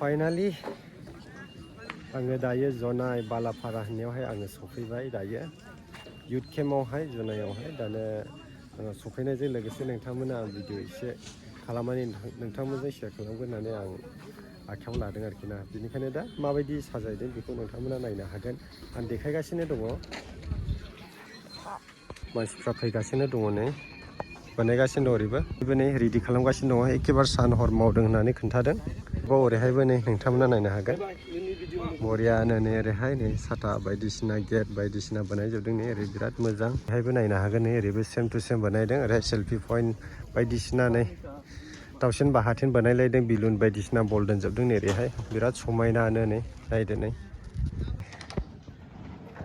finally आङो दायो जनाय बालाफारा होननायावहाय आङो सफैबाय दायो युथ केम्पआवहाय जुनाइयावहाय दानो सफैनायजों लोगोसे नोंथांमोना आं भिडिअ एसे खालामनानै नोंथांमोनजों शेयार खालामगोन होननानै आं आखायाव लादों आरोखि ना बेनिखायनो दा माबायदि साजायदों बेखौ नोंथांमोना नायनो हागोन आं देखायगासिनो दङ मानसिफ्रा फैगासिनो दङ नै बानायगासिनो दं ओरैबो नै रेडि खालामगासिनो दङ एखेबारे सान हर मावदों होननानै खोन्थादों ओरैहायबो नै नोंथांमोना नायनो हागोन बरियानो नै ओरैहाय नै साथा बायदिसिना गेट बायदिसिना बानायजोबदों नै ओरै बिराद मोजां बेहायबो नायनो हागोन नै ओरैबो सेम टु सेम बानायदों ओरै सेल्फि पइन्ट बायदिसिना नै दाउसिन बाहाथिन बानायलायदों बिलुन बायदिसिना बल दोनजोबदों नै ओरैहाय बिराद समायनानो नै नायदो नै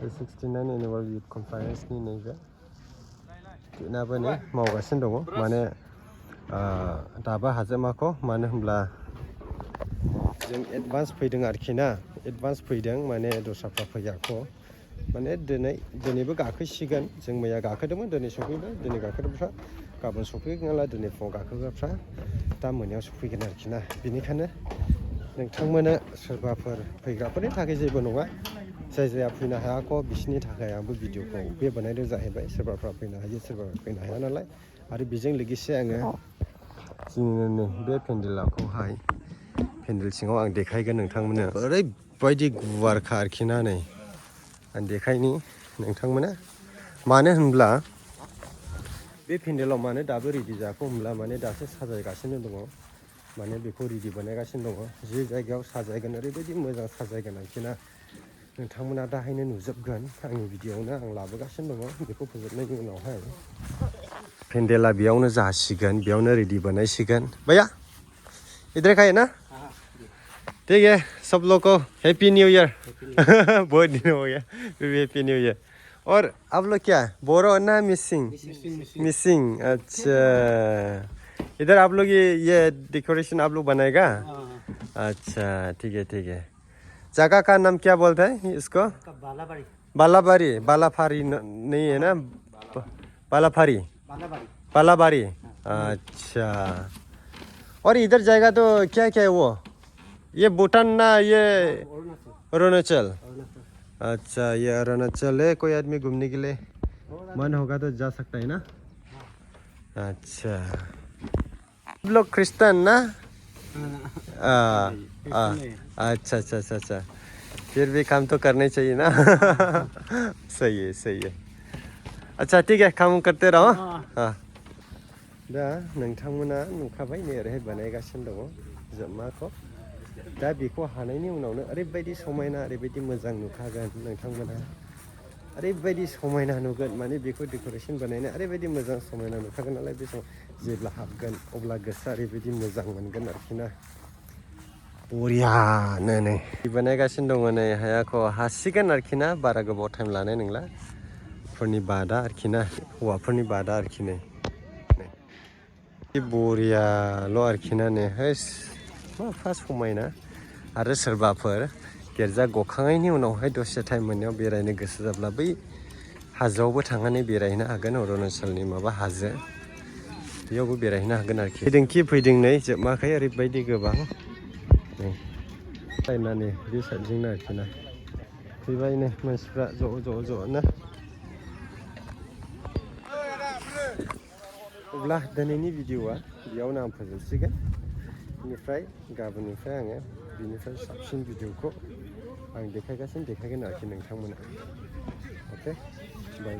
69 एनुवेल युथ कनफारेन्सनि नैबे बेनाबो नै मावगासिनो दङ माने दाबो हाजोमाखौ मानो होनब्ला जों एडभान्स फैदों आरोखि ना एडभान्स फैदों माने दस्राफ्रा फैयाखै माने दिनैबो गाखोसिगोन जों मैया गाखोदोंमोन दिनै सफैबाय दिनै गाखोदोंफ्रा गाबोन सफैगोन नालाय दिनै फुङाव गाखोग्राफ्रा दा मोनायाव सफैगोन आरोखि ना बेनिखायनो नोंथांमोना सोरबाफोर फैग्राफोरनि थाखाय जेबो नङा जाय जाया फैनो हायाखै बिसोरनि थाखाय आंबो भिडिअखौ बे बानायदों जाहैबाय सोरबाफ्रा फैनो हायो सोरबा फैनो हाया नालाय आरो बेजों लोगोसे आङो जोंनि बे पेन्डेलखौहाय पेन्डेल सिङाव आं देखायगोन नोंथांमोननो ओरैबायदि गुवारखा आरोखि ना नै आं देखायनि नोंथांमोना मानो होनब्ला बे पेन्डेलाव मानो दाबो रेडि जायाखै होनब्ला माने दासो साजायगासिनो दङ माने बेखौ रेडि बानायगासिनो दङ जि जायगायाव साजायगोन ओरैबायदि मोजां साजायगोन आरोखि ना नोंथांमोना दाहायनो नुजोबगोन आंनि भिडिअआवनो आं लाबोगासिनो दङ बेखौ फोजोबनायनि उनावहाय पेन्डेला बेयावनो जासिगोन बेयावनो रेडि बानायसिगोन भैया इधर का है ना ठीक है सब लोग को हैप्पी न्यू ईयर बहुत दिन हो गया हैप्पी न्यू ईयर और आप लोग क्या बोरो ना मिसिंग मिसिंग अच्छा इधर आप लोग ये डेकोरेशन आप लोग बनाएगा अच्छा ठीक है जगह का नाम क्या बोलते हैं इसको बालाबारी बालाफारी नहीं है ना बालाफारी बालाबारी अच्छा और इधर जाएगा तो क्या क्या है वो ये भूटान ना ये अरुणाचल अच्छा ये अरुणाचल है कोई आदमी घूमने के लिए मन होगा तो जा सकता है ना अच्छा आप लोग क्रिश्चियन ना अच्छा फिर भी काम तो करना चाहिए ना सही है अच्छा ठीक है काम करते रहो हाँ दा नोंथांमोना नुखाबाय नै ओरैहाय बानायगासिनो दङ जोबमाखौ दा बेखौ हानायनि उनावनो ओरैबायदि समायना ओरैबायदि मोजां नुखागोन नोंथांमोना ओरैबायदि समायना नुगोन माने बेखौ डेक'रेसन बानायनो ओरैबायदि मोजां समायना नुखागोन नालाय बे समाव जेब्ला हाबगोन अब्ला गोसोआ ओरैबायदि मोजां मोनगोन आरोखि ना बरियानो नै बानायगासिनो दङ नै हायाखौ हासिगोन आरोखि ना बारा गोबाव टाइम लानाय नंला फोरनि बादा आरोखि ना हौवाफोरनि बादा आरोखि नै बरियाल' आरोखि ना नै हेस मा समायना आरो सोरबाफोर गिर्जा गखांनायनि उनावहाय दसे टाइम मोननायाव बेरायनो गोसो जाब्ला बै हाजोआवबो थांनानै बेरायहैनो हागोन अरुणाचलनि माबा हाजो बेयावबो बेरायहैनो हागोन आरोखि फैदों नै जोबमाखै ओरैबायदि गोबां नै नायनानै बे साइडजोंनो आरोखि ना फैबाय नै मानसिफ्रा ज' अब्ला दिनैनि भिडिअआ बेयावनो आं फोजोबसिगोन बेनिफ्राय गाबोननिफ्राय आङो बिनिफ्राय साबसिन भिडिअखौ आं देखायगोन आरोखि नोंथांमोना अके बाय